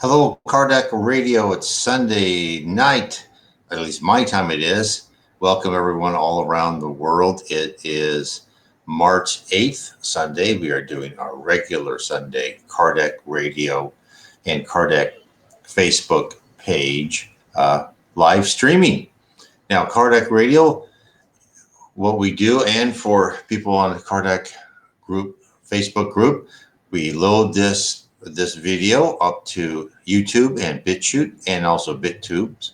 Hello, Kardec Radio. It's Sunday night, at least my time it is. Welcome, everyone, all around the world. It is March 8th, Sunday. We are doing our regular Sunday Kardec Radio and Kardec Facebook page live streaming. Now, Kardec Radio, what we do, and for people on the Kardec group, Facebook group, we load this video up to YouTube and BitChute and also BitTubes.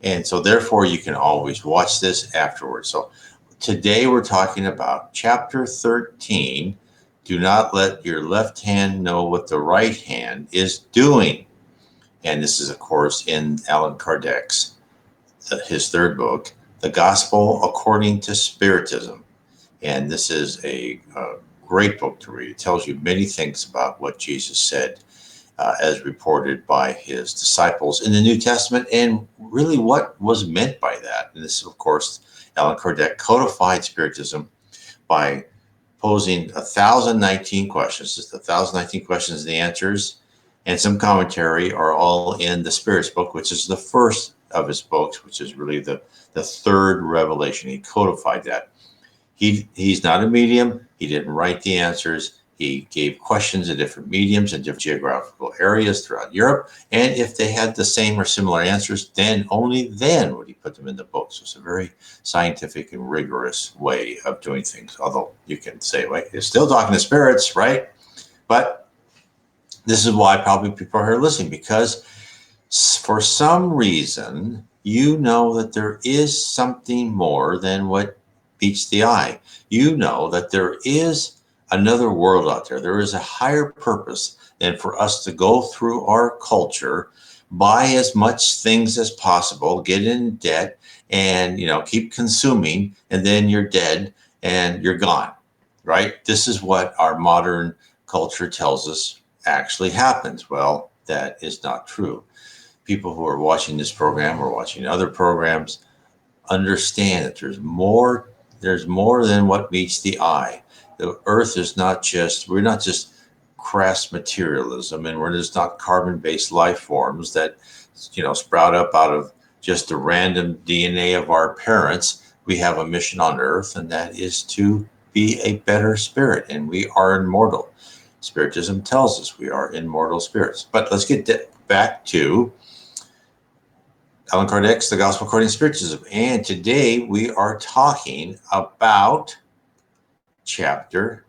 And so therefore you can always watch this afterwards. So today we're talking about chapter 13. Do not let your left hand know what the right hand is doing. And this is, of course, in Allan Kardec's, his third book, The Gospel According to Spiritism. And this is a great book to read. It tells you many things about what Jesus said as reported by his disciples in the New Testament and really what was meant by that. And this, of course, Allan Kardec codified Spiritism by posing 1,019 questions. Just 1,019 questions and the answers and some commentary are all in the Spirits book, which is the first of his books, which is really the third revelation. He codified that. He's not a medium. He didn't write the answers. He gave questions in different mediums and different geographical areas throughout Europe. And if they had the same or similar answers, then only then would he put them in the book. So it's a very scientific and rigorous way of doing things. Although you can say, wait, you're still talking to spirits, right? But this is why probably people are here listening, because for some reason, you know that there is something more than what meets the eye. You know that there is another world out there. There is a higher purpose than for us to go through our culture, buy as much things as possible, get in debt, and keep consuming, and then you're dead and you're gone, right? This is what our modern culture tells us actually happens. Well, that is not true. People who are watching this program or watching other programs understand that there's more than what meets the eye. The earth is we're not just crass materialism, and we're just not carbon-based life forms that, sprout up out of just the random DNA of our parents. We have a mission on earth, and that is to be a better spirit, and we are immortal. Spiritism tells us we are immortal spirits. But let's get back to Allan Kardec's The Gospel According to Spiritism. And today we are talking about chapter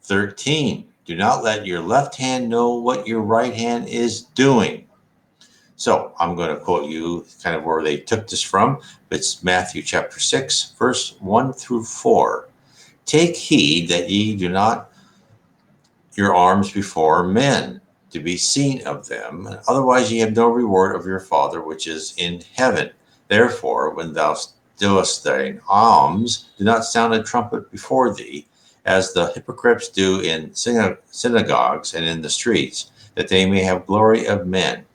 13. Do not let your left hand know what your right hand is doing. So I'm going to quote you kind of where they took this from. It's Matthew chapter 6, verse 1 through 4. Take heed that ye do not your arms before men, to be seen of them, otherwise ye have no reward of your Father which is in heaven. Therefore, when thou doest thine alms, do not sound a trumpet before thee, as the hypocrites do in synagogues and in the streets, that they may have glory of men.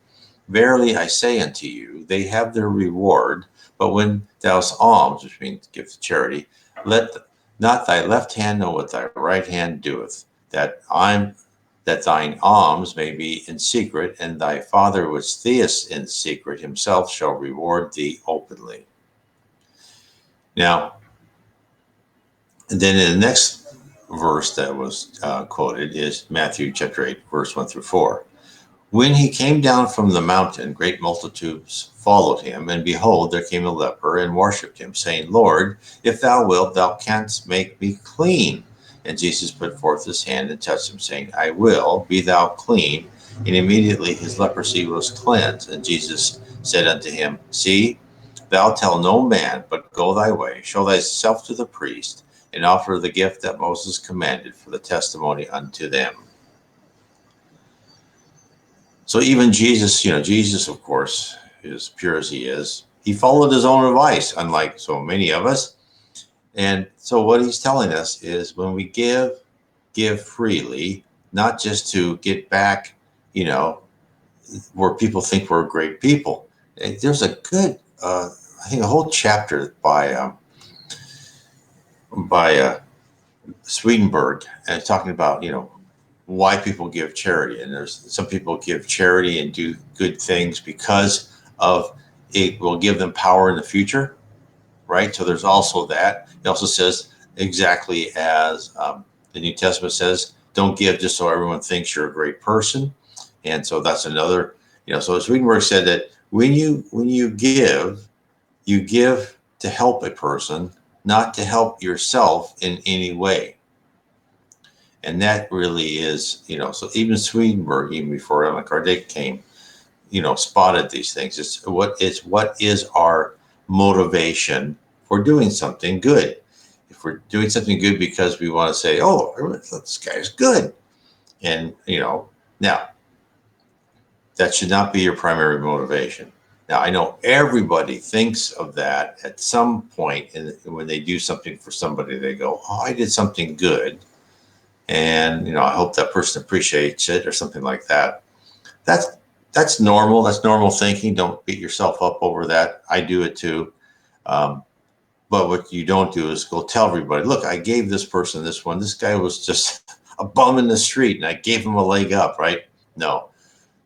Verily I say unto you, they have their reward. But when thou alms, which means give to charity, let not thy left hand know what thy right hand doeth, that thine alms may be in secret, and thy Father which seeth in secret himself shall reward thee openly. Now, and then in the next verse that was quoted is Matthew chapter 8, verse 1 through 4. When he came down from the mountain, great multitudes followed him, and behold, there came a leper and worshipped him, saying, Lord, if thou wilt, thou canst make me clean. And Jesus put forth his hand and touched him, saying, I will, be thou clean. And immediately his leprosy was cleansed. And Jesus said unto him, See, thou tell no man, but go thy way, show thyself to the priest, and offer the gift that Moses commanded for the testimony unto them. So even Jesus, Jesus, of course, as pure as he is, he followed his own advice, unlike so many of us. And so what he's telling us is when we give freely, not just to get back, where people think we're great people. There's a good, I think a whole chapter by Swedenborg and talking about, why people give charity. And there's some people give charity and do good things because of it will give them power in the future, right? So there's also that. It also says exactly as the New Testament says, don't give just so everyone thinks you're a great person. And so that's another, so Swedenborg said that when you give to help a person, not to help yourself in any way. And that really is, so even Swedenborg, even before Allan Kardec came, spotted these things. It's what is our motivation for doing something good. If we're doing something good because we want to say, oh, this guy's good. And, now that should not be your primary motivation. Now, I know everybody thinks of that at some point when they do something for somebody, they go, oh, I did something good. And, I hope that person appreciates it or something like that. That's normal. That's normal thinking. Don't beat yourself up over that. I do it too. But what you don't do is go tell everybody, look, I gave this person this one. This guy was just a bum in the street and I gave him a leg up, right? No,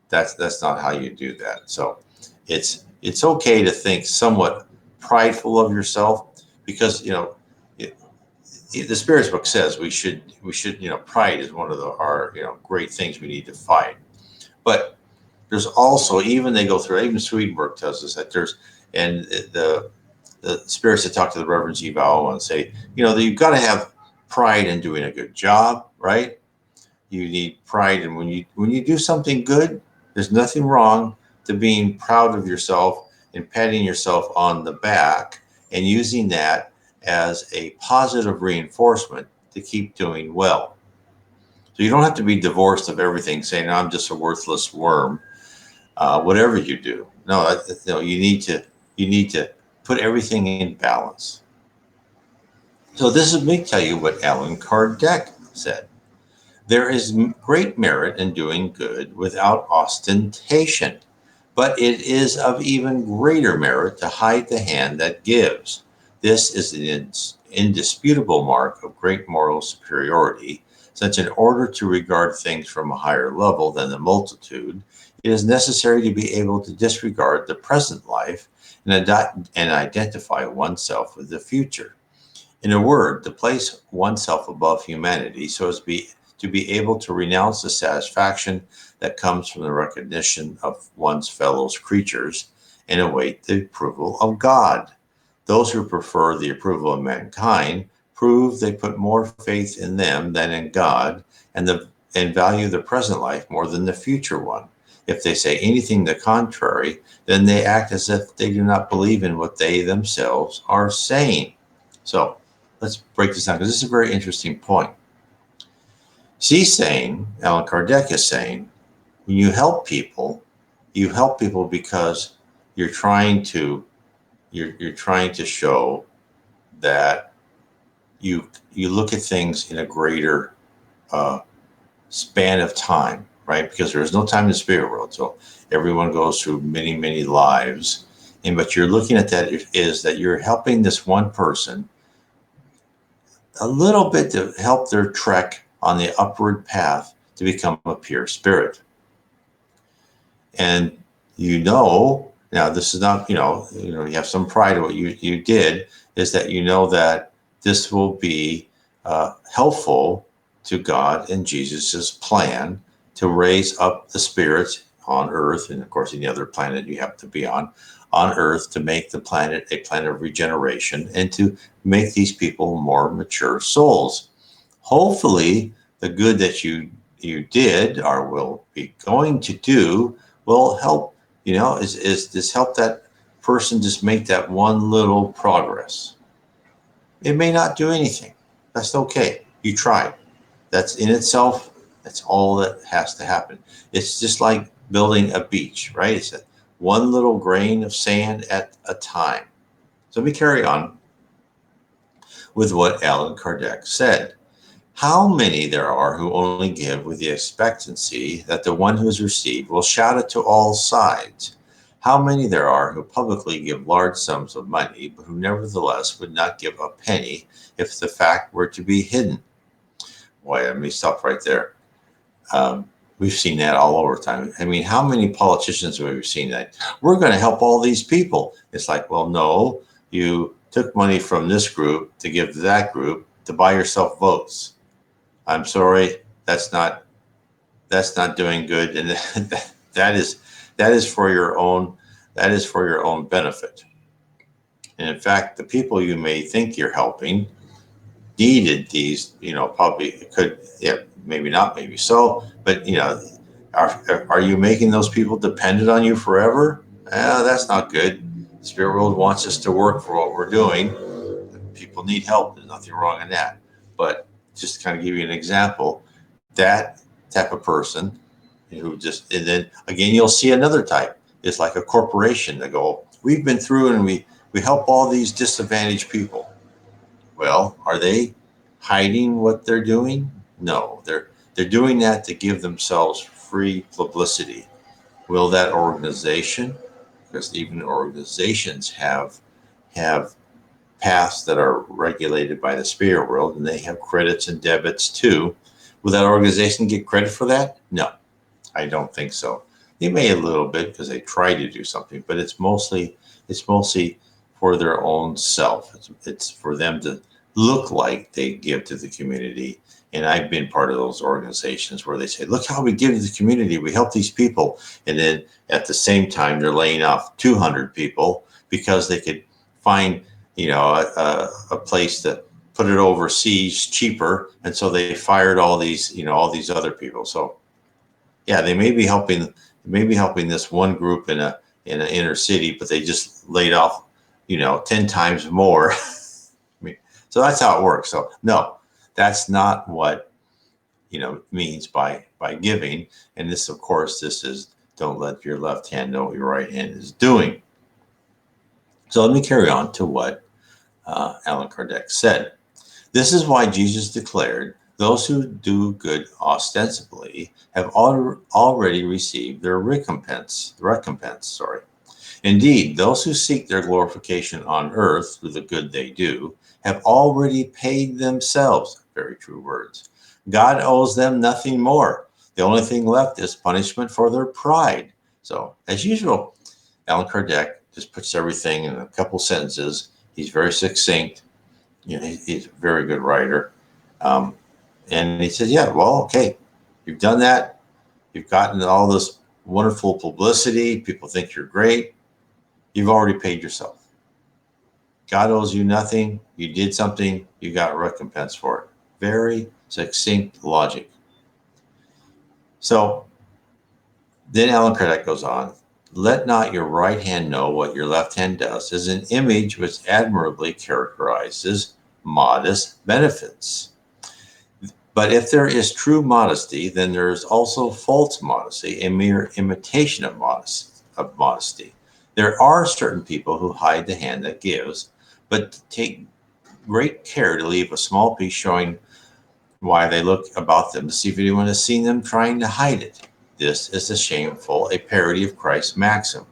that's not how you do that. So it's okay to think somewhat prideful of yourself because, the Spirit's book says we should, pride is one of our great things we need to fight. But there's also, even Swedenborg tells us that and the spirits that talk to the Reverend G. Vowell and say, that you've got to have pride in doing a good job, right? You need pride. And when you do something good, there's nothing wrong to being proud of yourself and patting yourself on the back and using that as a positive reinforcement to keep doing well. So you don't have to be divorced of everything, saying, I'm just a worthless worm. Whatever you do, you need to put everything in balance. So this is me tell you what Allan Kardec said. There is great merit in doing good without ostentation, but it is of even greater merit to hide the hand that gives. This is an indisputable mark of great moral superiority, since in order to regard things from a higher level than the multitude, it is necessary to be able to disregard the present life and identify oneself with the future. In a word, to place oneself above humanity so as to be able to renounce the satisfaction that comes from the recognition of one's fellow creatures and await the approval of God. Those who prefer the approval of mankind prove they put more faith in them than in God and value the present life more than the future one. If they say anything the contrary, then they act as if they do not believe in what they themselves are saying. So let's break this down because this is a very interesting point. She's saying, Allan Kardec is saying, when you help people because you're trying to show that you look at things in a greater span of time, right? Because there is no time in the spirit world. So everyone goes through many, many lives. But you're looking at that is that you're helping this one person a little bit to help their trek on the upward path to become a pure spirit. And now this is not, you have some pride in what you did, is that that this will be helpful to God and Jesus's plan to raise up the spirits on earth, and of course any other planet you have to be on earth, to make the planet a planet of regeneration and to make these people more mature souls. Hopefully the good that you did or will be going to do will help, is this help that person just make that one little progress. It may not do anything. That's okay. You tried. That's in itself, that's all that has to happen. It's just like building a beach, right? It's one little grain of sand at a time. So let me carry on with what Allan Kardec said. How many there are who only give with the expectancy that the one who has received will shout it to all sides. How many there are who publicly give large sums of money, but who nevertheless would not give a penny if the fact were to be hidden. Boy, let me stop right there. We've seen that all over time. I mean, how many politicians have we seen that? We're going to help all these people. It's like, well, no, you took money from this group to give to that group to buy yourself votes. I'm sorry, that's not doing good, and that is for your own benefit. And in fact, the people you may think you're helping needed these, probably could, yeah, maybe not, maybe so, but are you making those people dependent on you forever? That's not good. The spirit world wants us to work for what we're doing. People need help. There's nothing wrong in that. But just to kind of give you an example, that type of person who just, and then again, you'll see another type. It's like a corporation that go, we've been through and we help all these disadvantaged people. Well, are they hiding what they're doing? No, they're doing that to give themselves free publicity. Will that organization, because even organizations have paths that are regulated by the spirit world, and they have credits and debits too. Will that organization get credit for that? No, I don't think so. They may a little bit because they try to do something, but it's mostly for their own self. It's for them to look like they give to the community. And I've been part of those organizations where they say, look how we give to the community. We help these people. And then at the same time, they're laying off 200 people because they could find, a place to put it overseas cheaper. And so they fired all these other people. So yeah, they may be helping this one group in an inner city, but they just laid off, 10 times more. So that's how it works. So no, that's not what means by giving. And this, of course, this is don't let your left hand know what your right hand is doing. So let me carry on to what Allan Kardec said. This is why Jesus declared, those who do good ostensibly have already received their recompense. Indeed, those who seek their glorification on earth through the good they do have already paid themselves. Very true words. God owes them nothing more. The only thing left is punishment for their pride. So, as usual, Allan Kardec just puts everything in a couple sentences. He's very succinct. He's a very good writer. And he says, yeah, well, okay, you've done that. You've gotten all this wonderful publicity. People think you're great. You've already paid yourself. God owes you nothing. You did something. You got recompense for it. Very succinct logic. So then Allan Kardec goes on. Let not your right hand know what your left hand does is an image which admirably characterizes modest benefits. But if there is true modesty, then there is also false modesty, a mere imitation of modesty. There are certain people who hide the hand that gives, but take great care to leave a small piece showing why they look about them to see if anyone has seen them trying to hide it. This is a parody of Christ's maxim.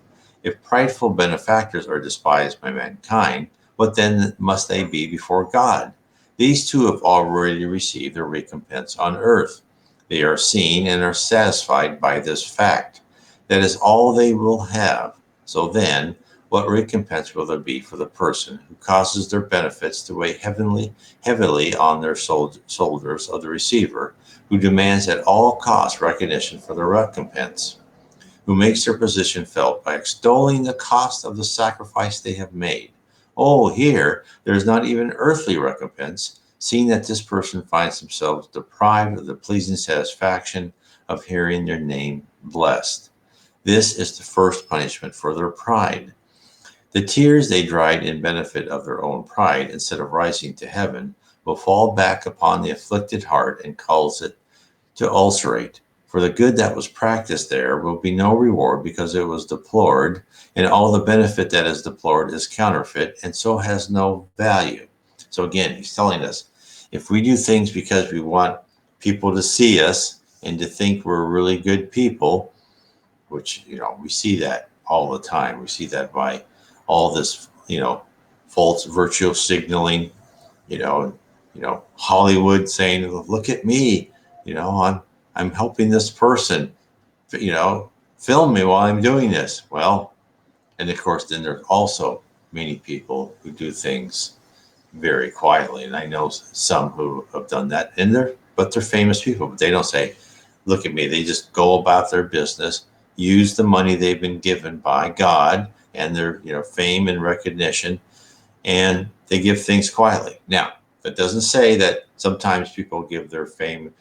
If prideful benefactors are despised by mankind, what then must they be before God? These two have already received their recompense on earth. They are seen and are satisfied by this fact. That is all they will have. So then, what recompense will there be for the person who causes their benefits to weigh heavily on their shoulders of the receiver, who demands at all costs recognition for their recompense, who makes their position felt by extolling the cost of the sacrifice they have made? Oh, here, there is not even earthly recompense, seeing that this person finds themselves deprived of the pleasing satisfaction of hearing their name blessed. This is the first punishment for their pride. The tears they dried in benefit of their own pride, instead of rising to heaven, will fall back upon the afflicted heart and cause it to ulcerate. For the good that was practiced there will be no reward because it was deplored, and all the benefit that is deplored is counterfeit and so has no value. So again, he's telling us, if we do things because we want people to see us and to think we're really good people, which, we see that all the time. We see that by all this, false virtue signaling, Hollywood saying, look at me, I'm helping this person, film me while I'm doing this. Well, and of course, then there's also many people who do things very quietly. And I know some who have done that but they're famous people, but they don't say, look at me. They just go about their business, use the money they've been given by God and their, fame and recognition, and they give things quietly. Now, that doesn't say that sometimes people give their fame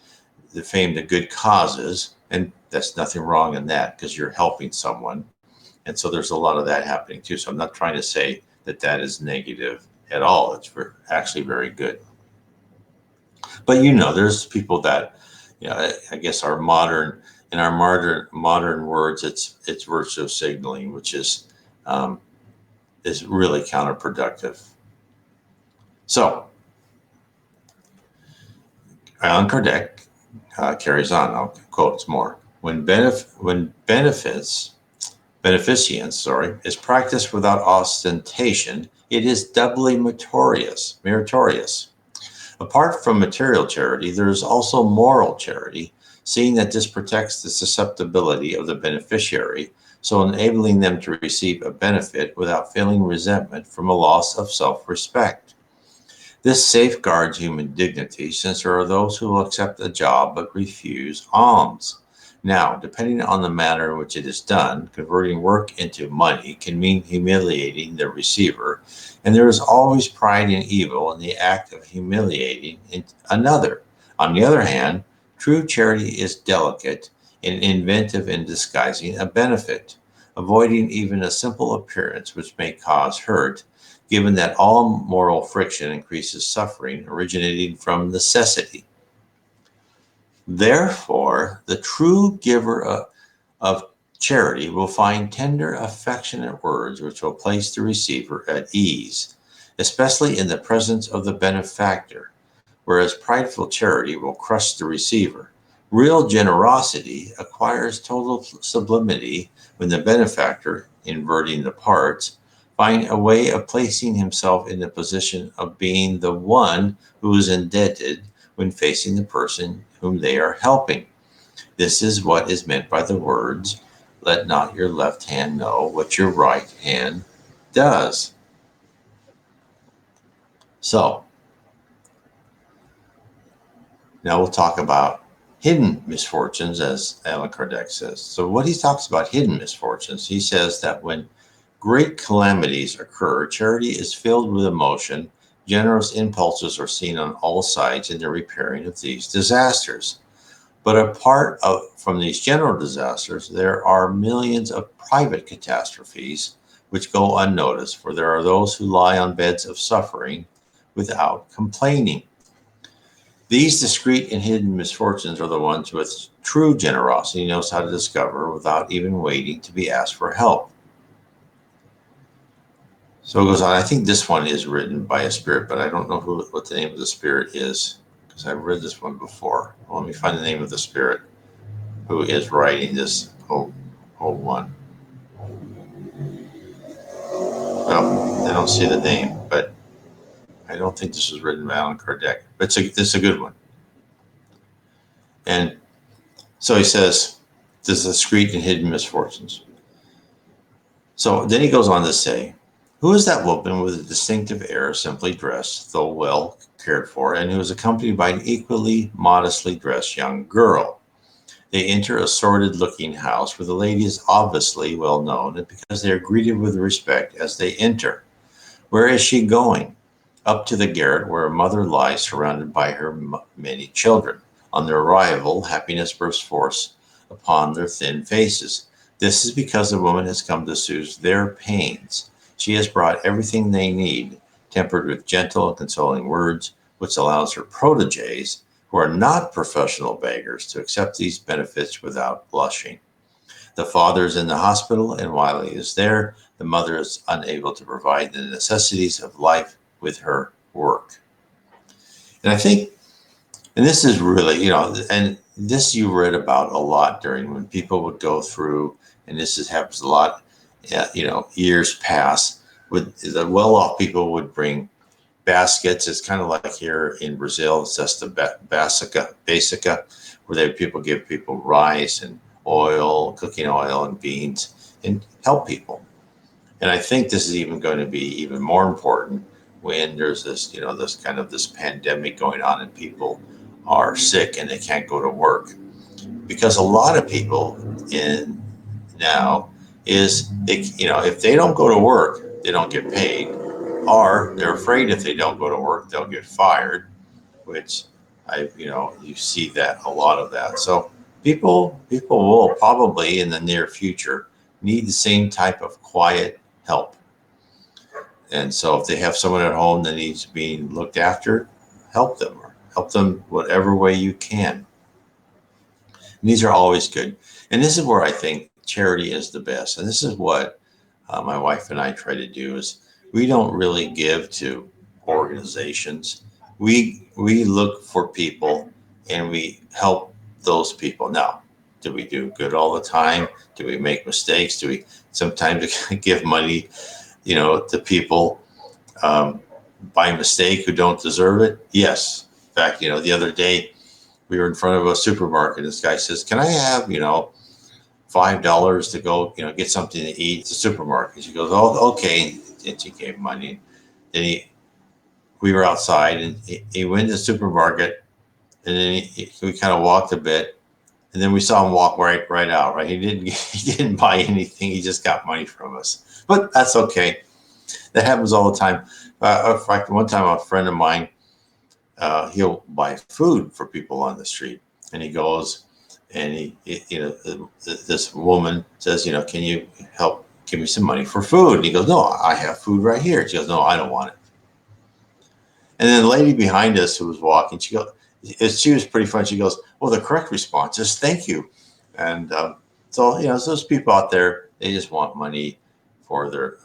to good causes, and that's nothing wrong in that because you're helping someone. And so there's a lot of that happening too. So I'm not trying to say that that is negative at all. It's actually very good. But there's people that, I guess our modern words, it's virtue signaling, which is really counterproductive. So Allan Kardec carries on. I'll quote more. When beneficence is practiced without ostentation, it is doubly meritorious. Apart from material charity, there is also moral charity, seeing that this protects the susceptibility of the beneficiary, so enabling them to receive a benefit without feeling resentment from a loss of self-respect. This safeguards human dignity, since there are those who will accept a job but refuse alms. Now, depending on the manner in which it is done, converting work into money can mean humiliating the receiver, and there is always pride and evil in the act of humiliating another. On the other hand, true charity is delicate and inventive in disguising a benefit, avoiding even a simple appearance which may cause hurt, given that all moral friction increases suffering originating from necessity. Therefore, the true giver of charity will find tender, affectionate words which will place the receiver at ease, especially in the presence of the benefactor, whereas prideful charity will crush the receiver. Real generosity acquires total sublimity when the benefactor, inverting the parts, finds a way of placing himself in the position of being the one who is indebted when facing the person whom they are helping. This is what is meant by the words, let not your left hand know what your right hand does. So, now we'll talk about hidden misfortunes, as Allan Kardec says. So what he talks about hidden misfortunes, he says that when great calamities occur, charity is filled with emotion. Generous impulses are seen on all sides in the repairing of these disasters. But apart from these general disasters, there are millions of private catastrophes which go unnoticed, for there are those who lie on beds of suffering without complaining. These discreet and hidden misfortunes are the ones with true generosity knows how to discover without even waiting to be asked for help. So it goes on. I think this one is written by a spirit, but I don't know what the name of the spirit is, because I've read this one before. Well, let me find the name of the spirit who is writing this whole one. Well, I don't see the name, but I don't think this was written by Allan Kardec. But it's a good one. And so he says, there's discreet and hidden misfortunes. So then he goes on to say, who is that woman with a distinctive air, simply dressed, though well cared for, and who is accompanied by an equally modestly dressed young girl? They enter a sordid-looking house where the lady is obviously well known, and because they are greeted with respect as they enter. Where is she going? Up to the garret where a mother lies surrounded by her many children. On their arrival, happiness bursts forth upon their thin faces. This is because the woman has come to soothe their pains. She has brought everything they need, tempered with gentle and consoling words, which allows her protégés, who are not professional beggars, to accept these benefits without blushing. The father is in the hospital, and while he is there, the mother is unable to provide the necessities of life with her work. And I think, and this is really, and this you read about a lot during when people would go through, and this happens a lot, years past, with the well-off people would bring baskets. It's kind of like here in Brazil, it's just the basica, where people give people rice and oil, cooking oil and beans, and help people. And I think this is even going to be even more important when there's this, this kind of this pandemic going on and people are sick and they can't go to work. Because a lot of people in now if they don't go to work, they don't get paid, or they're afraid if they don't go to work, they'll get fired, which you see that a lot of that. So people will probably in the near future need the same type of quiet help. And so if they have someone at home that needs being looked after, help them whatever way you can. And these are always good. And this is where I think charity is the best. And this is what my wife and I try to do is we don't really give to organizations. We look for people and we help those people. Now, do we do good all the time? Do we make mistakes? Do we sometimes give money, to people by mistake who don't deserve it? Yes. In fact, the other day we were in front of a supermarket. This guy says, "Can I have, $5 to go, get something to eat at the supermarket?" She goes, "Oh, okay." And she gave money. Then we were outside and he went to the supermarket and then we kind of walked a bit and then we saw him walk right out, right? He didn't buy anything. He just got money from us, but that's okay. That happens all the time. In fact, one time a friend of mine, he'll buy food for people on the street and he goes and this woman says, "Can you help give me some money for food?" And he goes, "No, I have food right here." She goes, "No, I don't want it." And then the lady behind us who was walking, she was pretty funny. She goes, "Well, the correct response is thank you." And so those people out there, they just want money for their,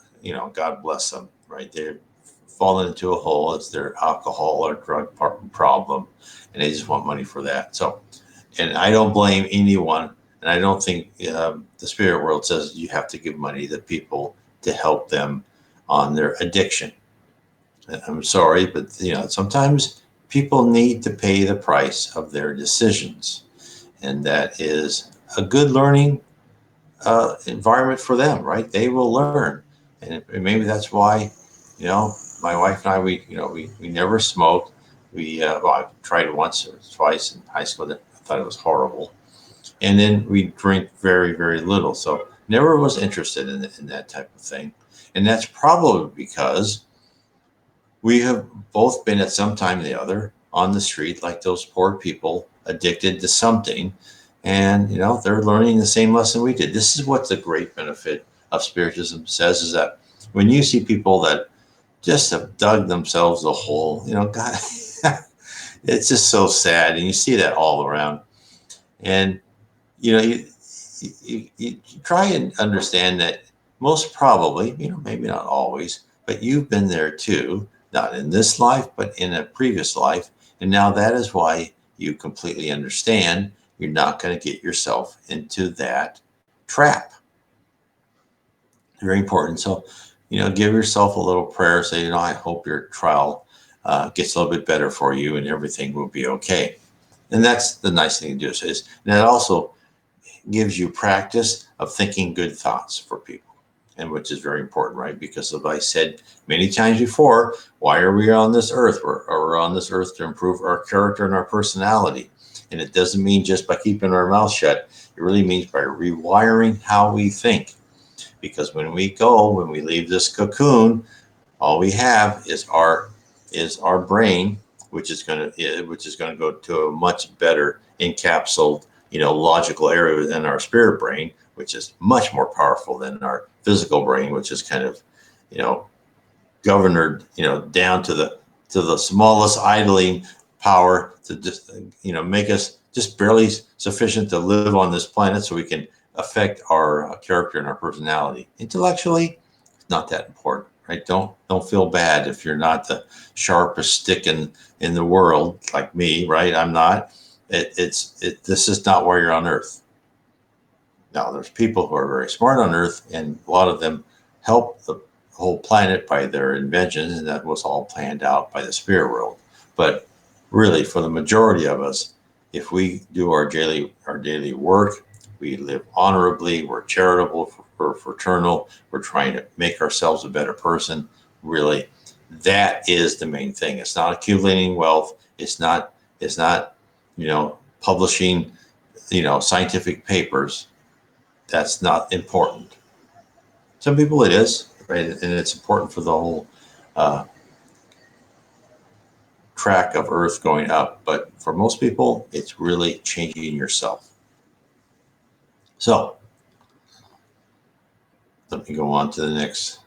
God bless them, right? They're fallen into a hole. It's their alcohol or drug problem, and they just want money for that. So, and I don't blame anyone. And I don't think the spirit world says you have to give money to people to help them on their addiction. I'm sorry, but sometimes people need to pay the price of their decisions, and that is a good learning environment for them, right? They will learn, and maybe that's why, my wife and I, we never smoked. I tried once or twice in high school. I thought it was horrible. And then we drink very, very little. So never was interested in that type of thing. And that's probably because we have both been at some time or the other on the street, like those poor people addicted to something. And, they're learning the same lesson we did. This is what the great benefit of Spiritism says is that when you see people that just have dug themselves a hole, God, it's just so sad. And you see that all around. And, you try and understand that most probably, maybe not always, but you've been there too, not in this life, but in a previous life. And now that is why you completely understand you're not going to get yourself into that trap. Very important. So, give yourself a little prayer. Say, I hope your trial gets a little bit better for you and everything will be okay. And that's the nice thing to do. And that also gives you practice of thinking good thoughts for people, and which is very important, right? Because as I said many times before, why are we on this earth? We're on this earth to improve our character and our personality. And it doesn't mean just by keeping our mouth shut. It really means by rewiring how we think. Because when we leave this cocoon, all we have is our brain, which is going to go to a much better encapsulated, logical area within our spirit brain, which is much more powerful than our physical brain, which is kind of, governed, down to the smallest idling power to just, make us just barely sufficient to live on this planet so we can affect our character and our personality. Intellectually, it's not that important, right? Don't feel bad if you're not the sharpest stick in the world like me, right? I'm not. This is not where you're on Earth. Now, there's people who are very smart on Earth, and a lot of them help whole planet by their inventions, and that was all planned out by the spirit world. But really, for the majority of us, if we do our daily work, we live honorably, we're charitable, we're fraternal, we're trying to make ourselves a better person. Really, that is the main thing. It's not accumulating wealth. It's not publishing scientific papers. That's not important. Some people it is, right? And it's important for the whole track of Earth going up. But for most people, it's really changing yourself. So let me go on to the next.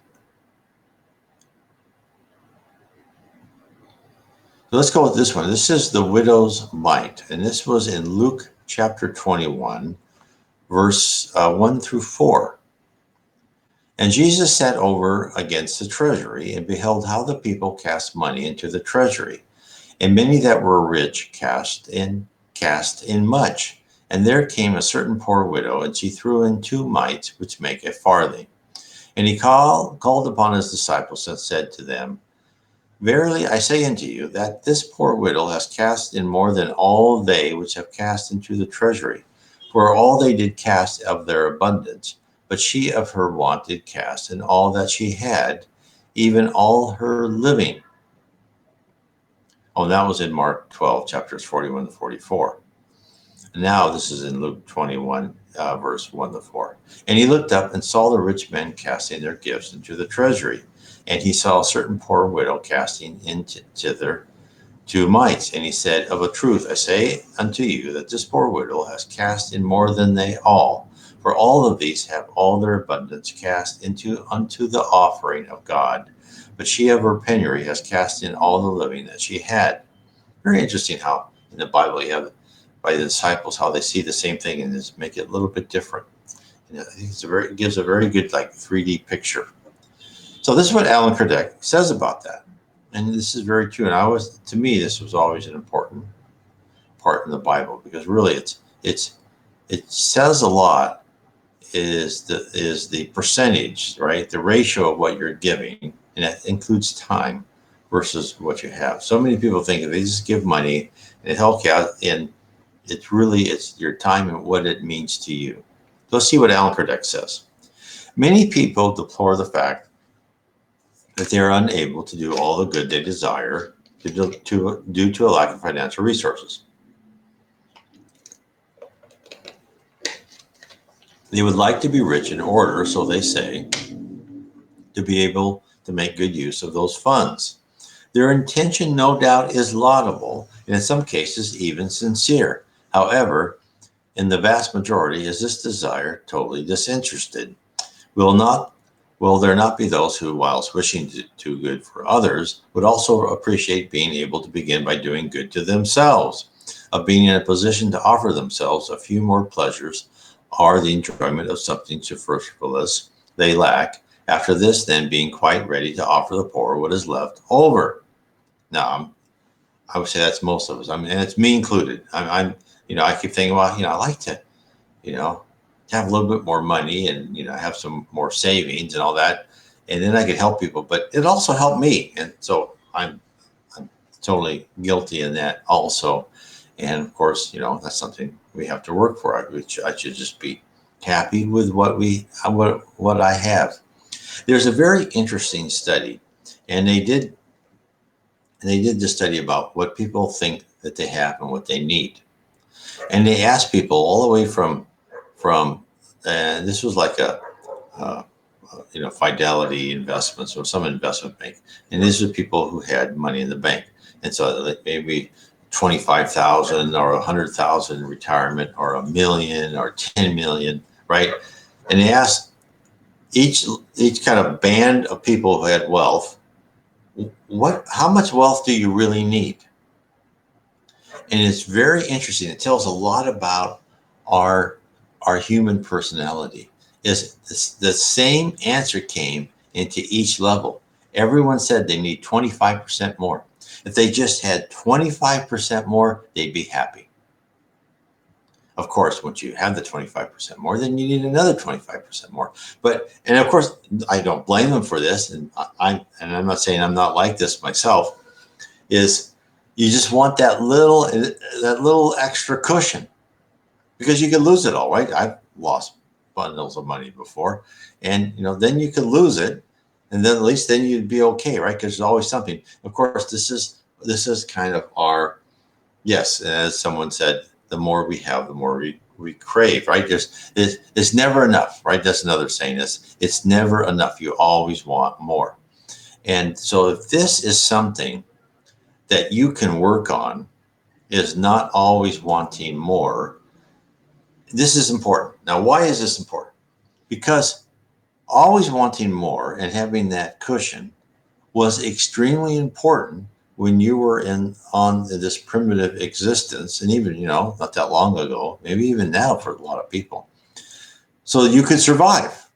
So let's go with this one. This is the widow's mite. And this was in Luke chapter 21, verse 1 through 4. And Jesus sat over against the treasury and beheld how the people cast money into the treasury. And many that were rich cast in much. And there came a certain poor widow, and she threw in 2 mites, which make a farthing. And he called upon his disciples and said to them, Verily I say unto you, that this poor widow has cast in more than all they which have cast into the treasury. For all they did cast of their abundance, but she of her want did cast, and all that she had, even all her living. Oh, that was in Mark 12, chapters 41 to 44. Now this is in Luke 21, verse 1 to 4. And he looked up and saw the rich men casting their gifts into the treasury. And he saw a certain poor widow casting into their 2 mites. And he said, Of a truth I say unto you, that this poor widow has cast in more than they all. For all of these have all their abundance cast unto the offering of God. But she of her penury has cast in all the living that she had. Very interesting how in the Bible you have by the disciples how they see the same thing and just make it a little bit different. And I think it gives a very good 3D picture. So this is what Allan Kardec says about that, and this is very true. And to me, this was always an important part in the Bible, because really it says a lot. Is the percentage, right? The ratio of what you're giving, and that includes time versus what you have. So many people think if they just give money and it helps you out, and it's your time and what it means to you. Let's see what Allan Kardec says. Many people deplore the fact that they are unable to do all the good they desire due to a lack of financial resources. They would like to be rich in order, so they say, to be able to make good use of those funds. Their intention, no doubt, is laudable, and in some cases even sincere. However, in the vast majority, is this desire totally disinterested? Will there not be those who, whilst wishing to do good for others, would also appreciate being able to begin by doing good to themselves, of being in a position to offer themselves a few more pleasures, or the enjoyment of something superfluous they lack, after this then being quite ready to offer the poor what is left over? Now, I would say that's most of us. I mean, and it's me included. I keep thinking, well, I like to, have a little bit more money and, have some more savings and all that. And then I could help people, but it also helped me. And so I'm totally guilty in that also. And of course, that's something we have to work for. I should just be happy with what I have. There's a very interesting study, and they did this study about what people think that they have and what they need. And they asked people all the way from and this was like a Fidelity Investments or some investment bank, and these are people who had money in the bank, and so like maybe 25,000 or 100,000 in retirement, or $1 million or 10 million, right? And they asked each kind of band of people who had wealth, how much wealth do you really need? And it's very interesting. It tells a lot about our human personality. Is the same answer came into each level. Everyone said they need 25% more. If they just had 25% more, they'd be happy. Of course, once you have the 25% more, then you need another 25% more. And of course, I don't blame them for this, and I'm not saying I'm not like this myself. Is you just want that little extra cushion, because you could lose it all, right? I've lost bundles of money before, and then you could lose it, and then at least then you'd be okay, right? Because there's always something. Of course, this is kind of our, yes, as someone said, the more we have, the more we crave, right? It's never enough, right? That's another saying. It's never enough. You always want more. And so if this is something that you can work on, is not always wanting more, this is important. Now, why is this important? Because always wanting more and having that cushion was extremely important when you were on this primitive existence, and even not that long ago, maybe even now for a lot of people, so you could survive,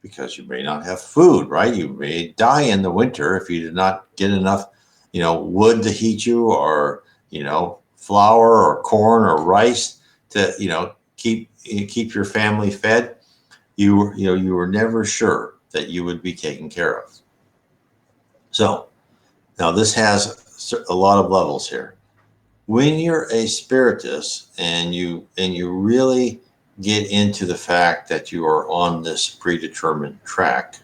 because you may not have food, right? You may die in the winter if you did not get enough wood to heat you, or flour or corn or rice to keep your family fed. You were never sure that you would be taken care of. So now this has a lot of levels here. When you're a spiritist and you really get into the fact that you are on this predetermined track,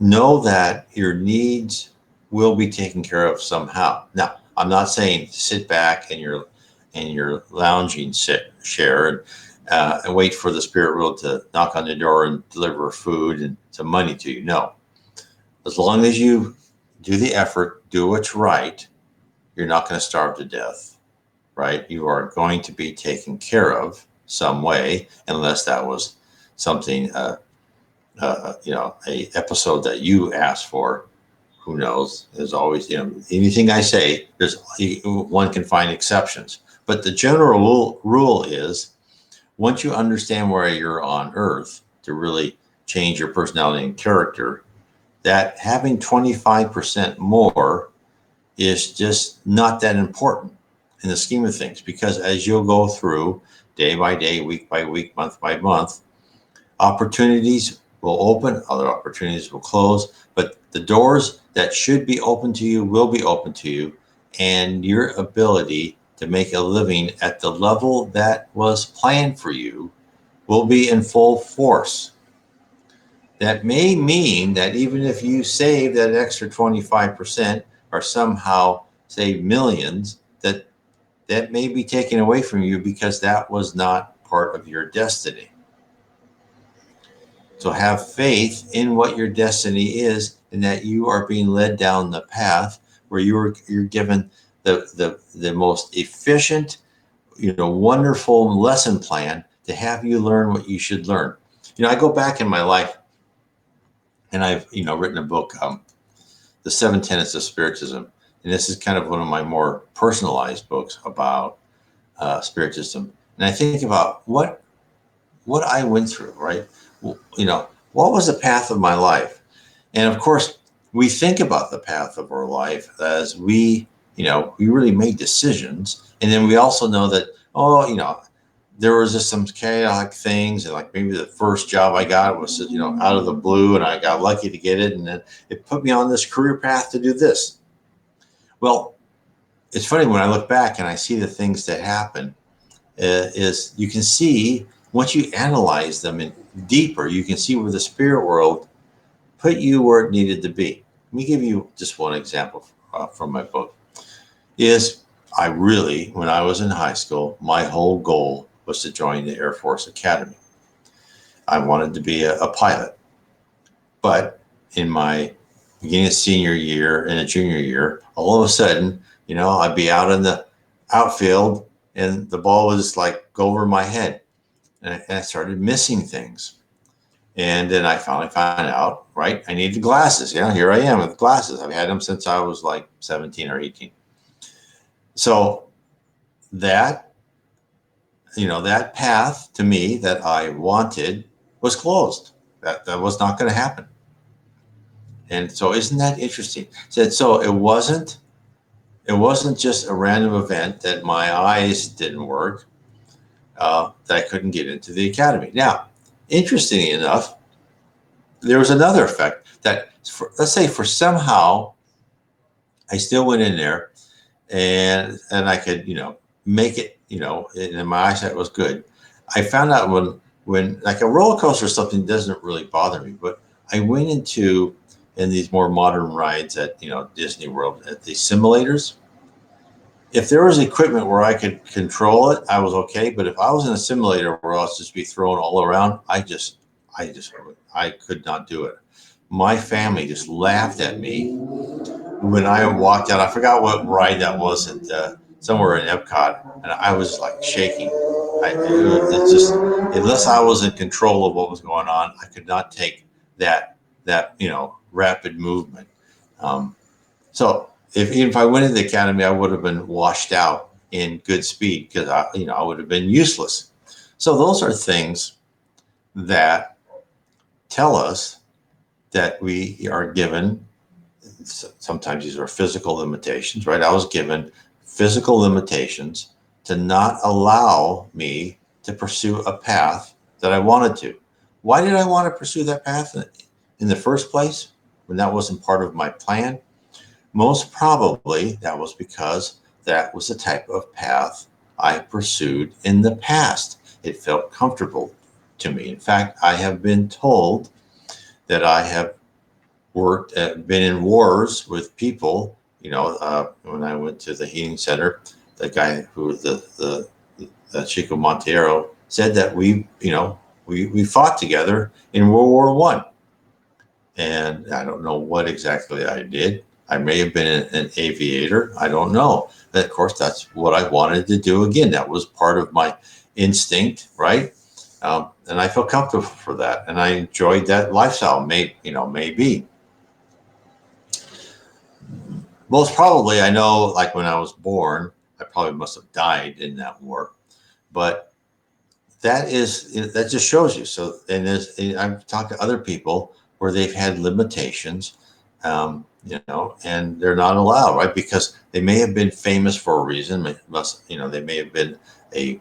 know that your needs will be taken care of somehow. Now, I'm not saying sit back in your lounging chair and wait for the spirit world to knock on the door and deliver food and some money to you. No. As long as you do the effort, do what's right, you're not going to starve to death, right? You are going to be taken care of some way, unless that was something, a episode that you asked for. Who knows? There's always, anything I say, one can find exceptions. But the general rule is, once you understand where you're on Earth to really change your personality and character, that having 25% more is just not that important in the scheme of things, because as you'll go through day by day, week by week, month by month, opportunities will open, other opportunities will close, but the doors that should be open to you will be open to you, and your ability to make a living at the level that was planned for you will be in full force. That may mean that even if you save that extra 25% or somehow save millions, that may be taken away from you, because that was not part of your destiny. So have faith in what your destiny is, and that you are being led down the path where you're given the most efficient, wonderful lesson plan to have you learn what you should learn. I go back in my life, and I've written a book, The 7 Tenets of Spiritism, and this is kind of one of my more personalized books about Spiritism. And I think about what I went through, right? What was the path of my life? And of course, we think about the path of our life as we really made decisions. And then we also know that, there was just some chaotic things, and like maybe the first job I got was, out of the blue, and I got lucky to get it. And then it put me on this career path to do this. Well, it's funny when I look back and I see the things that happen, is you can see, once you analyze them deeper, you can see where the spirit world put you where it needed to be. Let me give you just one example from my book. I really, when I was in high school, my whole goal was to join the Air Force Academy. I wanted to be a pilot. But in my beginning of senior year and a junior year, all of a sudden, I'd be out in the outfield and the ball would just like go over my head. And I started missing things. And then I finally found out, right, I needed glasses. Here I am with glasses. I've had them since I was like 17 or 18. So that path to me that I wanted was closed. That was not going to happen. And so isn't that interesting? So it wasn't It wasn't just a random event that my eyes didn't work, that I couldn't get into the academy. Now, interestingly enough, there was another effect that, let's say, for somehow I still went in there, and I could, make it, and my eyesight was good. I found out when like a roller coaster or something doesn't really bother me, but I went in these more modern rides at Disney World, at the simulators. If there was equipment where I could control it, I was okay. But if I was in a simulator where I was just be thrown all around, I could not do it. My family just laughed at me when I walked out. I forgot what ride that was at somewhere in Epcot, and I was like shaking. It's just, unless I was in control of what was going on, I could not take that rapid movement. So even if I went into the academy, I would have been washed out in good speed, because I would have been useless. So those are things that tell us that we are given. Sometimes these are physical limitations, right? I was given physical limitations to not allow me to pursue a path that I wanted to. Why did I want to pursue that path in the first place when that wasn't part of my plan? Most probably that was because that was the type of path I pursued in the past. It felt comfortable to me. In fact, I have been told that I have been in wars with people. When I went to the healing center, the guy who the Chico Monteiro said that we fought together in World War One, and I don't know what exactly I did. I may have been an aviator. I don't know. And of course, that's what I wanted to do again. That was part of my instinct, right? And I felt comfortable for that, and I enjoyed that lifestyle. Maybe. Most probably, I know, like when I was born, I probably must have died in that war. But that just shows you. So, and I've talked to other people where they've had limitations, and they're not allowed, right? Because they may have been famous for a reason. They may have been a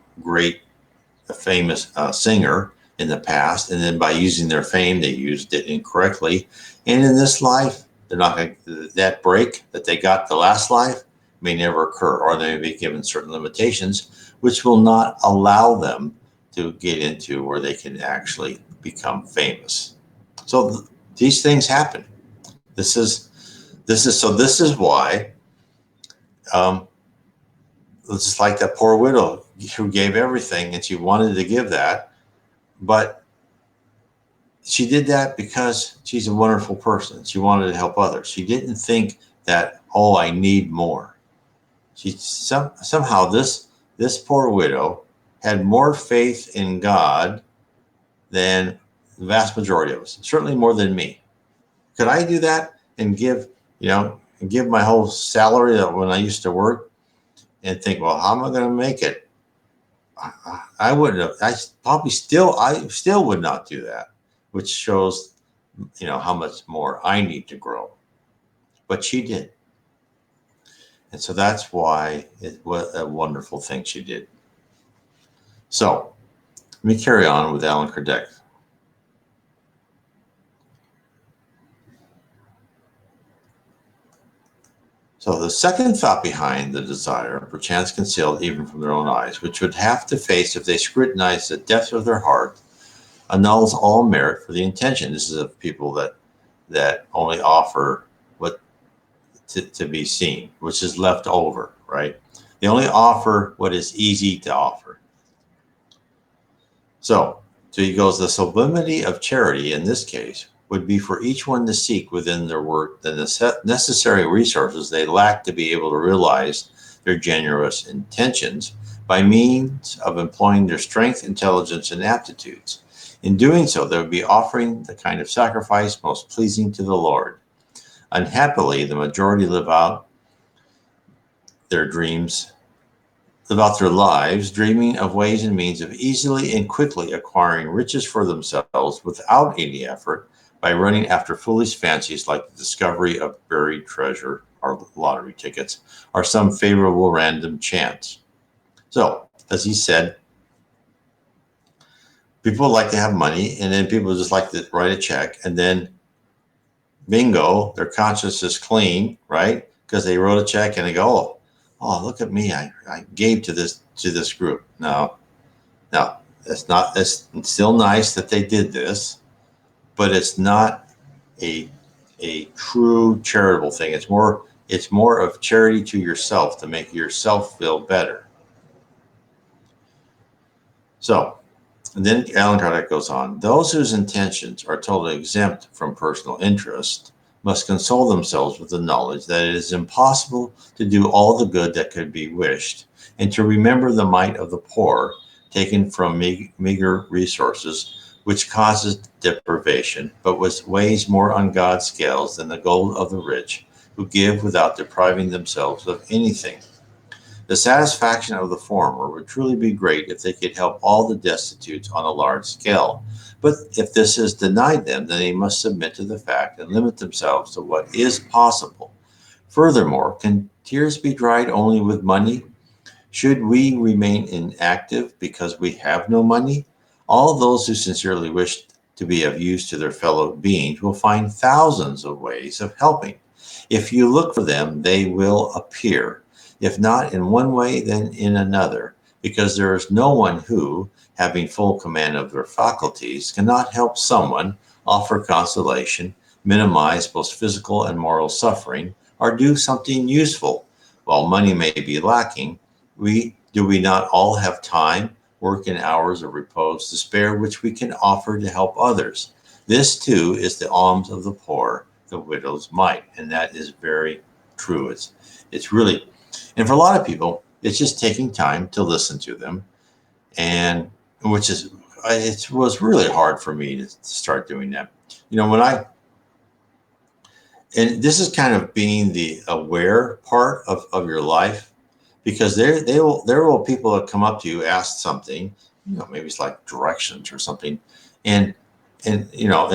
famous singer in the past, and then by using their fame, they used it incorrectly. And in this life, they're not going to, that break that they got the last life may never occur, or they may be given certain limitations, which will not allow them to get into where they can actually become famous. So these things happen. This is why, it's just like that poor widow who gave everything, and she wanted to give that, but she did that because she's a wonderful person. She wanted to help others. She didn't think that, oh, I need more. Somehow this poor widow had more faith in God than the vast majority of us, certainly more than me. Could I do that and give my whole salary when I used to work and think, well, how am I going to make it? I wouldn't have. I still would not do that, which shows, how much more I need to grow. But she did. And so that's why it was a wonderful thing she did. So let me carry on with Allan Kardec. So the second thought behind the desire, perchance concealed even from their own eyes, which would have to face if they scrutinize the depth of their heart, annuls all merit for the intention. This is of people that only offer what to be seen, which is left over, right? They only offer what is easy to offer. So he goes, the sublimity of charity in this case would be for each one to seek within their work the necessary resources they lack to be able to realize their generous intentions by means of employing their strength, intelligence, and aptitudes. In doing so, they would be offering the kind of sacrifice most pleasing to the Lord. Unhappily, the majority live out their lives dreaming of ways and means of easily and quickly acquiring riches for themselves without any effort, by running after foolish fancies like the discovery of buried treasure or lottery tickets, or some favorable random chance. So, as he said, people like to have money, and then people just like to write a check, and then bingo, their conscience is clean, right? Because they wrote a check and they go, oh, look at me, I gave to this group. No, it's not. It's still nice that they did this, but it's not a true charitable thing. It's more of charity to yourself to make yourself feel better. So, and then Allan Kardec goes on, those whose intentions are totally exempt from personal interest must console themselves with the knowledge that it is impossible to do all the good that could be wished, and to remember the mite of the poor taken from meager resources, which causes deprivation, but which weighs more on God's scales than the gold of the rich, who give without depriving themselves of anything. The satisfaction of the former would truly be great if they could help all the destitute on a large scale. But if this is denied them, then they must submit to the fact and limit themselves to what is possible. Furthermore, can tears be dried only with money? Should we remain inactive because we have no money? All those who sincerely wish to be of use to their fellow beings will find thousands of ways of helping. If you look for them, they will appear. If not in one way, then in another, because there is no one who, having full command of their faculties, cannot help someone, offer consolation, minimize both physical and moral suffering, or do something useful. While money may be lacking, do we not all have time, work, and hours of repose to spare, which we can offer to help others? This too is the alms of the poor, the widow's mite, and that is very true. It's really, and for a lot of people, it's just taking time to listen to them, and which is, it was really hard for me to start doing that. And this is kind of being the aware part of your life, because there will people that come up to you, ask something, maybe it's like directions or something, and and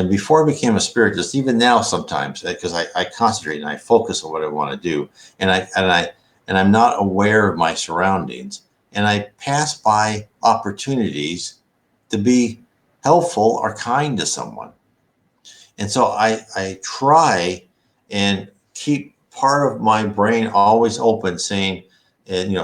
before I became a spiritist, even now sometimes, because I concentrate and I focus on what I want to do, and I'm not aware of my surroundings, and I pass by opportunities to be helpful or kind to someone. And so I try and keep part of my brain always open, saying, and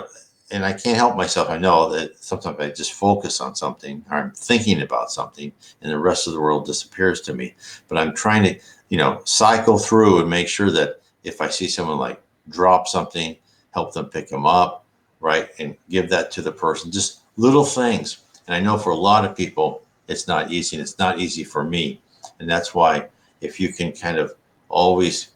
and I can't help myself. I know that sometimes I just focus on something, or I'm thinking about something, and the rest of the world disappears to me. But I'm trying to, cycle through and make sure that if I see someone like drop something, help them pick them up, right, and give that to the person. Just little things. And I know for a lot of people, it's not easy, and it's not easy for me. And that's why, if you can kind of always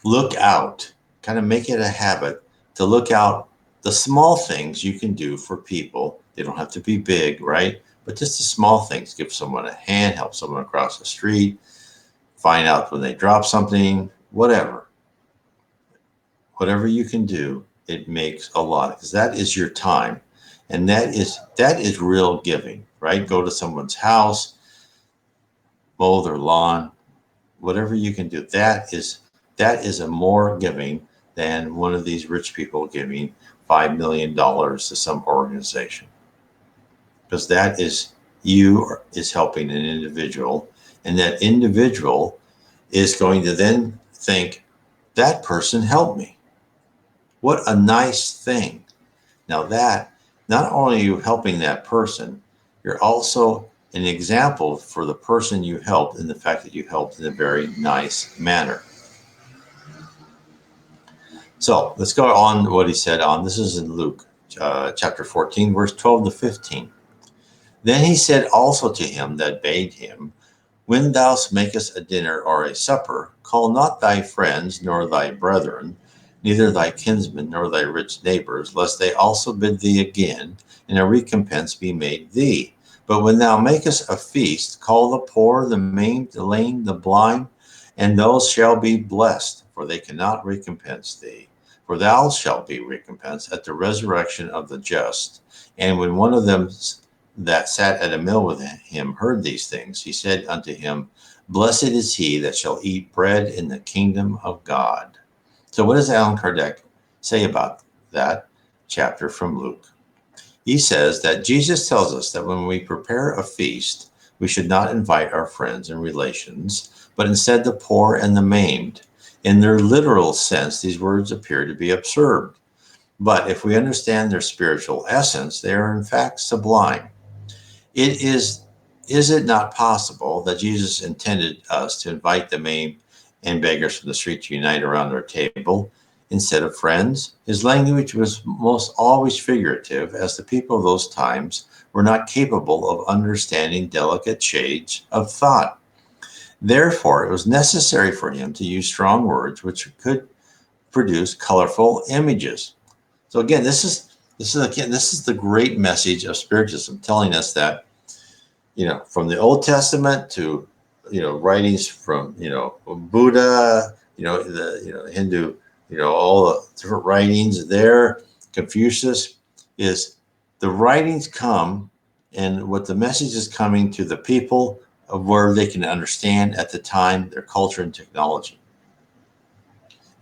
look out, kind of make it a habit to look out the small things you can do for people. They don't have to be big, right? But just the small things. Give someone a hand, help someone across the street, find out when they drop something, whatever. Whatever you can do, it makes a lot, because that is your time. And that is real giving, right? Go to someone's house, mow their lawn, whatever you can do. That is a more giving than one of these rich people giving $5 million to some organization, because that is helping an individual, and that individual is going to then think, that person helped me. What a nice thing. Now that, not only are you helping that person, you're also an example for the person you helped, in the fact that you helped in a very nice manner. So let's go on what he said on. This is in Luke chapter 14, verse 12 to 15. Then he said also to him that bade him, when thou makest a dinner or a supper, call not thy friends, nor thy brethren, neither thy kinsmen, nor thy rich neighbors, lest they also bid thee again, and a recompense be made thee. But when thou makest a feast, call the poor, the maimed, the lame, the blind, and those shall be blessed, for they cannot recompense thee. For thou shalt be recompensed at the resurrection of the just. And when one of them that sat at a meal with him heard these things, he said unto him, Blessed is he that shall eat bread in the kingdom of God. So what does Allan Kardec say about that chapter from Luke? He says that Jesus tells us that when we prepare a feast, we should not invite our friends and relations, but instead the poor and the maimed. In their literal sense, these words appear to be absurd. But if we understand their spiritual essence, they are in fact sublime. Is it not possible that Jesus intended us to invite the maimed and beggars from the street to unite around our table instead of friends? His language was most always figurative, as the people of those times were not capable of understanding delicate shades of thought. Therefore, it was necessary for him to use strong words which could produce colorful images. So again, this is the great message of Spiritism, telling us that, from the Old Testament to, writings from, Buddha, the Hindu, all the different writings there, Confucius, is the writings come, and what the message is coming to the people of where they can understand at the time their culture and technology.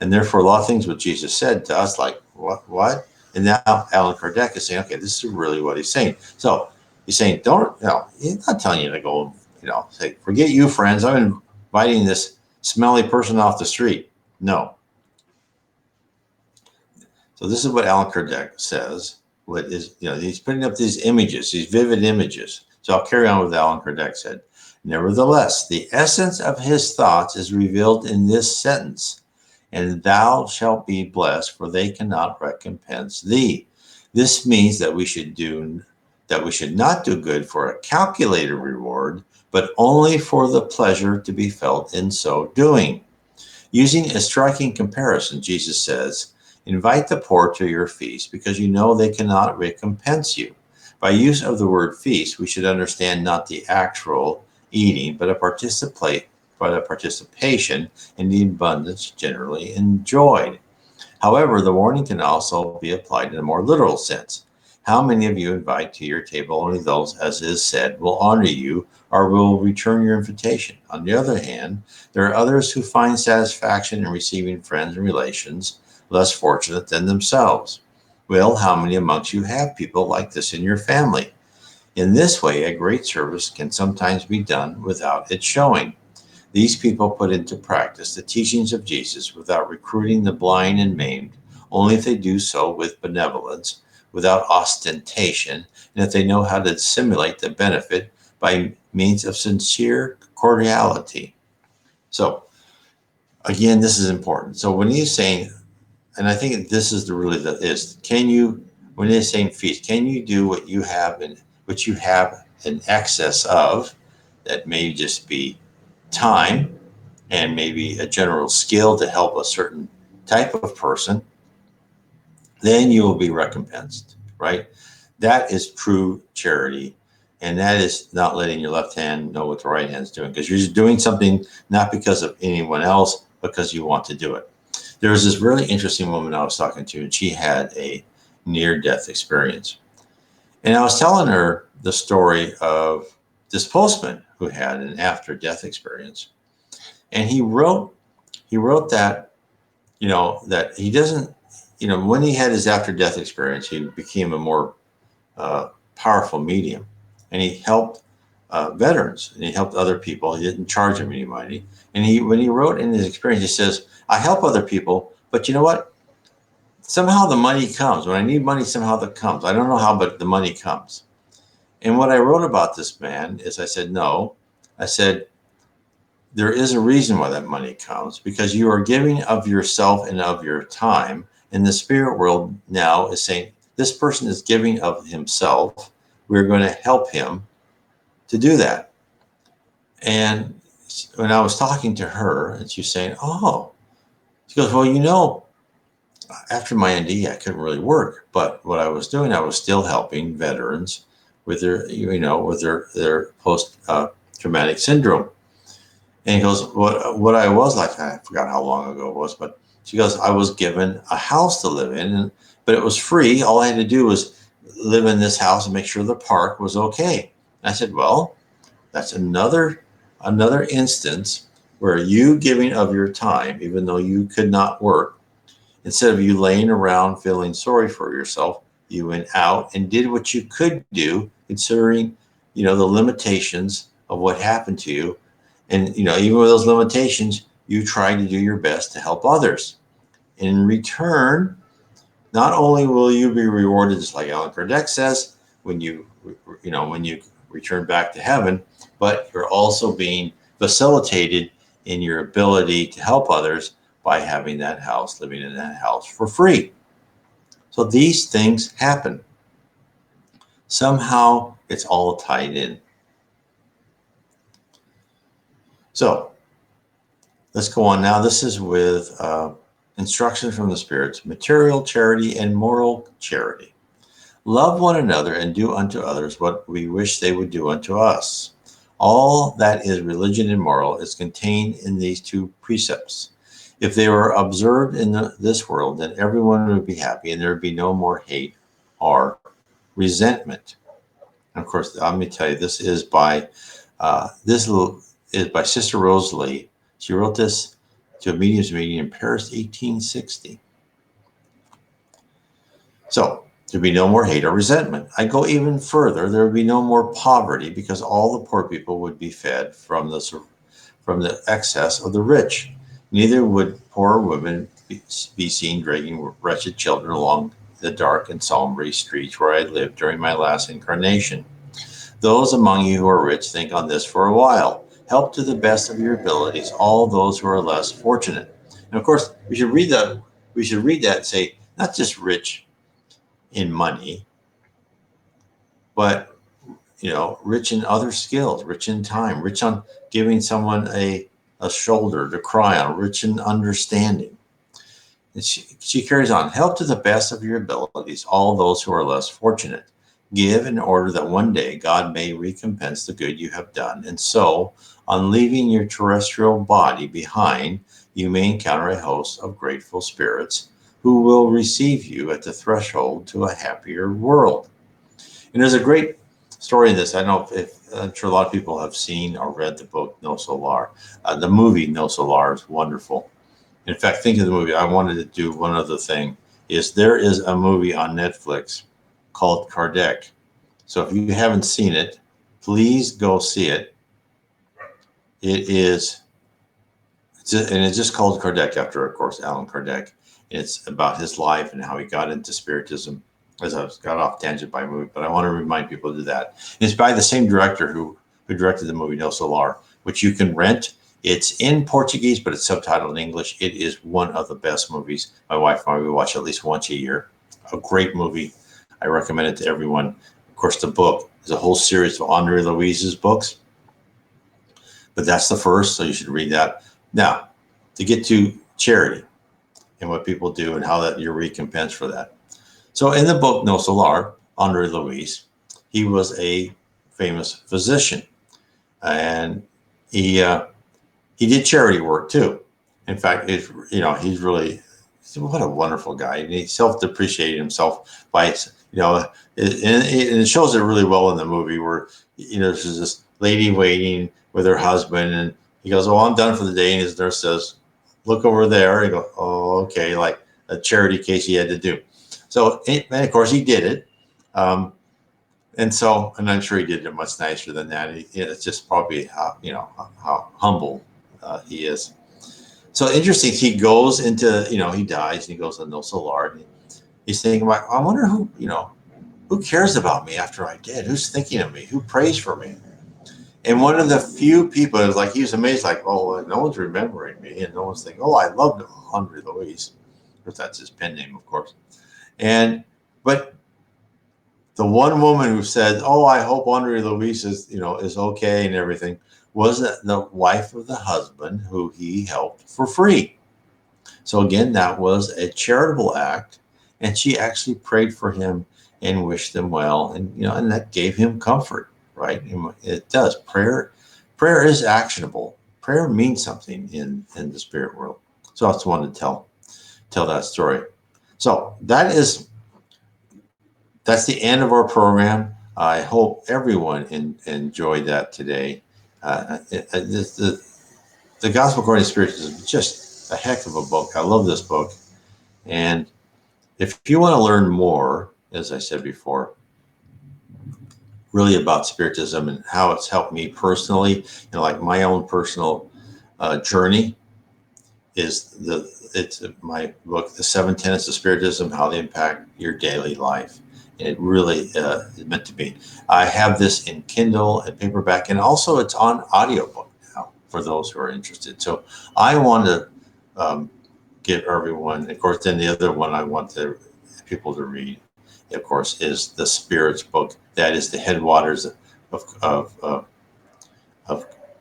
And therefore, a lot of things what Jesus said to us, like, what? And now Allan Kardec is saying, okay, this is really what he's saying. So he's saying, he's not telling you to go, say, forget you, friends. I'm inviting this smelly person off the street. No. So this is what Allan Kardec says. What is, he's putting up these images, these vivid images. So I'll carry on with what Allan Kardec said. Nevertheless, the essence of his thoughts is revealed in this sentence: and thou shalt be blessed, for they cannot recompense thee. This means that we should not do good for a calculated reward, but only for the pleasure to be felt in so doing. Using a striking comparison, Jesus says, invite the poor to your feast because you know they cannot recompense you. By use of the word feast, we should understand not the actual eating, but a participation in the abundance generally enjoyed. However, the warning can also be applied in a more literal sense. How many of you invite to your table only those, as is said, will honor you or will return your invitation? On the other hand, there are others who find satisfaction in receiving friends and relations less fortunate than themselves. Well, how many amongst you have people like this in your family? In this way, a great service can sometimes be done without it showing. These people put into practice the teachings of Jesus without recruiting the blind and maimed, only if they do so with benevolence, without ostentation, and if they know how to dissimulate the benefit by means of sincere cordiality. So, again, this is important. So when he's saying, and I think this is when he's saying feast, can you do what you have in excess of? That may just be time and maybe a general skill to help a certain type of person, then you will be recompensed, right? That is true charity. And that is not letting your left hand know what the right hand is doing, because you're just doing something not because of anyone else, because you want to do it. There was this really interesting woman I was talking to, and she had a near-death experience. And I was telling her the story of this postman who had an after-death experience. And he wrote that, that he doesn't, when he had his after-death experience, he became a more powerful medium. And he helped veterans, and he helped other people. He didn't charge them any money. And when he wrote in his experience, he says, I help other people, but you know what? Somehow the money comes. When I need money, somehow that comes. I don't know how, but the money comes. And what I wrote about this man is I said, no. I said, there is a reason why that money comes, because you are giving of yourself and of your time. And the spirit world now is saying, this person is giving of himself. We're going to help him to do that. And when I was talking to her, and she's saying, oh, she goes, well, after my ND, I couldn't really work, but what I was doing, I was still helping veterans with their post-traumatic syndrome. And he goes, what I was like, I forgot how long ago it was, but she goes, I was given a house to live in, but it was free. All I had to do was live in this house and make sure the park was okay. And I said, well, that's another instance where you giving of your time, even though you could not work, Instead of you laying around feeling sorry for yourself, you went out and did what you could do, considering, the limitations of what happened to you. And, even with those limitations, you tried to do your best to help others. In return, not only will you be rewarded, just like Allan Kardec says, when you return back to heaven, but you're also being facilitated in your ability to help others by having that house, living in that house for free. So these things happen. Somehow it's all tied in. So let's go on now. This is with instruction from the spirits: material charity and moral charity. Love one another and do unto others what we wish they would do unto us. All that is religion and moral is contained in these two precepts. If they were observed in this world, then everyone would be happy and there would be no more hate or resentment. And of course, let me tell you, this is by Sister Rose Lee. She wrote this to a medium's meeting in Paris, 1860. So there'd be no more hate or resentment. I go even further. There would be no more poverty, because all the poor people would be fed from the excess of the rich. Neither would poor women be seen dragging wretched children along the dark and sombre streets where I lived during my last incarnation. Those among you who are rich, think on this for a while. Help to the best of your abilities all those who are less fortunate. And of course, we should read that. We should read that and say, not just rich in money, but rich in other skills, rich in time, rich on giving someone a shoulder to cry on, rich in understanding. And she carries on: help to the best of your abilities all those who are less fortunate. Give in order that one day God may recompense the good you have done. And so, on leaving your terrestrial body behind, you may encounter a host of grateful spirits who will receive you at the threshold to a happier world. And there's a great story in this. I don't know if I'm sure a lot of people have seen or read the book No Solar. The movie No Solar is wonderful. In fact, think of the movie. I wanted to do one other thing. There is a movie on Netflix called Kardec. So if you haven't seen it, please go see it. It's just called Kardec, after, of course, Allan Kardec. It's about his life and how he got into Spiritism. As I got off tangent by movie, but I want to remind people to do that. It's by the same director who directed the movie No Solar, which you can rent. It's in Portuguese, but it's subtitled in English. It is one of the best movies. My wife and I, we watch at least once a year. A great movie. I recommend it to everyone. Of course, the book is a whole series of Andre Louise's books, but that's the first, so you should read that. Now, to get to charity and what people do and how that you're recompensed for that. So in the book No Solar, Andre Louise, he was a famous physician, and he did charity work too. In fact, he's what a wonderful guy. And he self-depreciated himself by, and it shows it really well in the movie where, there's this lady waiting with her husband, and he goes, "Oh, I'm done for the day." And his nurse says, "Look over there." He goes, "Oh, okay," like a charity case he had to do. So, and of course, he did it. And I'm sure he did it much nicer than that. It's just probably how humble he is. So interesting. He goes into, he dies and he goes to No Solar. And he's thinking about, I wonder who cares about me after I did? Who's thinking of me? Who prays for me? And one of the few people is like, he was amazed, like, oh, no one's remembering me. And no one's thinking, oh, I loved Andre Louise. Because that's his pen name, of course. But the one woman who said, "Oh, I hope Andre Louise is okay and everything," was the wife of the husband who he helped for free. So again, that was a charitable act, and she actually prayed for him and wished him well, and that gave him comfort, right? It does. Prayer is actionable. Prayer means something in the spirit world. So I just wanted to tell that story. So that's the end of our program. I hope everyone enjoyed that today. The Gospel According to Spiritism is just a heck of a book. I love this book. And if you want to learn more, as I said before, really about Spiritism and how it's helped me personally, like my own personal journey, it's my book, The Seven Tenets of Spiritism, How They Impact Your Daily Life. And it really is meant to be. I have this in Kindle and paperback, and also it's on audiobook now for those who are interested. So I want to give everyone, of course, then the other one I want people to read, of course, is the Spirits book. That is the headwaters of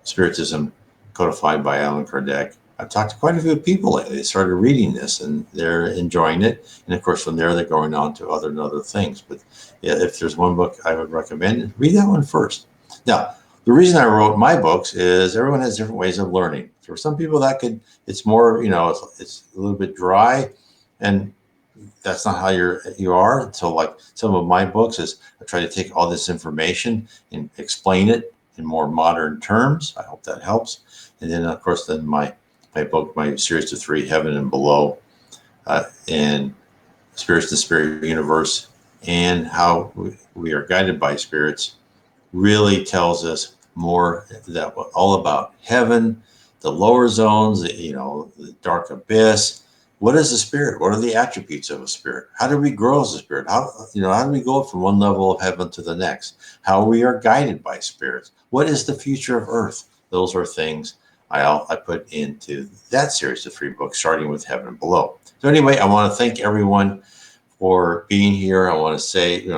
Spiritism, codified by Allan Kardec. I've talked to quite a few people lately. They started reading this and they're enjoying it. And of course, from there, they're going on to other and other things. But yeah, if there's one book I would recommend, read that one first. Now, the reason I wrote my books is everyone has different ways of learning. For some people, it's more, it's a little bit dry, and that's not how you are. So like some of my books is I try to take all this information and explain it in more modern terms. I hope that helps. And then of course, then my book, my series of 3, Heaven and Below, and Spirits and Spirit Universe, and how we are guided by spirits, really tells us more that all about heaven, the lower zones, the dark abyss. What is a spirit? What are the attributes of a spirit? How do we grow as a spirit? How do we go from one level of heaven to the next? How we are guided by spirits? What is the future of Earth? Those are things I put into that series of 3 books, starting with Heaven and Below. So anyway, I want to thank everyone for being here. I want to say,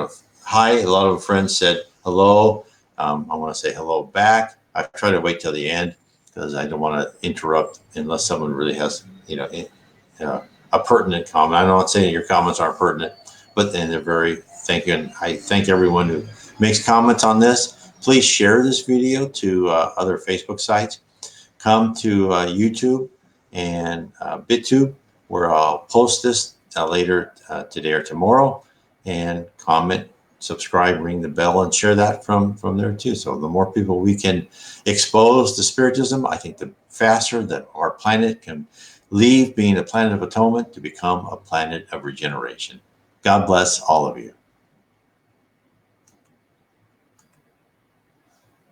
hi. A lot of friends said hello. I want to say hello back. I try to wait till the end because I don't want to interrupt unless someone really has, a pertinent comment. I'm not saying your comments aren't pertinent, but then they're very thank you. And I thank everyone who makes comments on this. Please share this video to other Facebook sites. Come to YouTube and BitTube, where I'll post this later today or tomorrow, and comment, subscribe, ring the bell, and share that from there too. So the more people we can expose to Spiritism, I think the faster that our planet can leave being a planet of atonement to become a planet of regeneration. God bless all of you.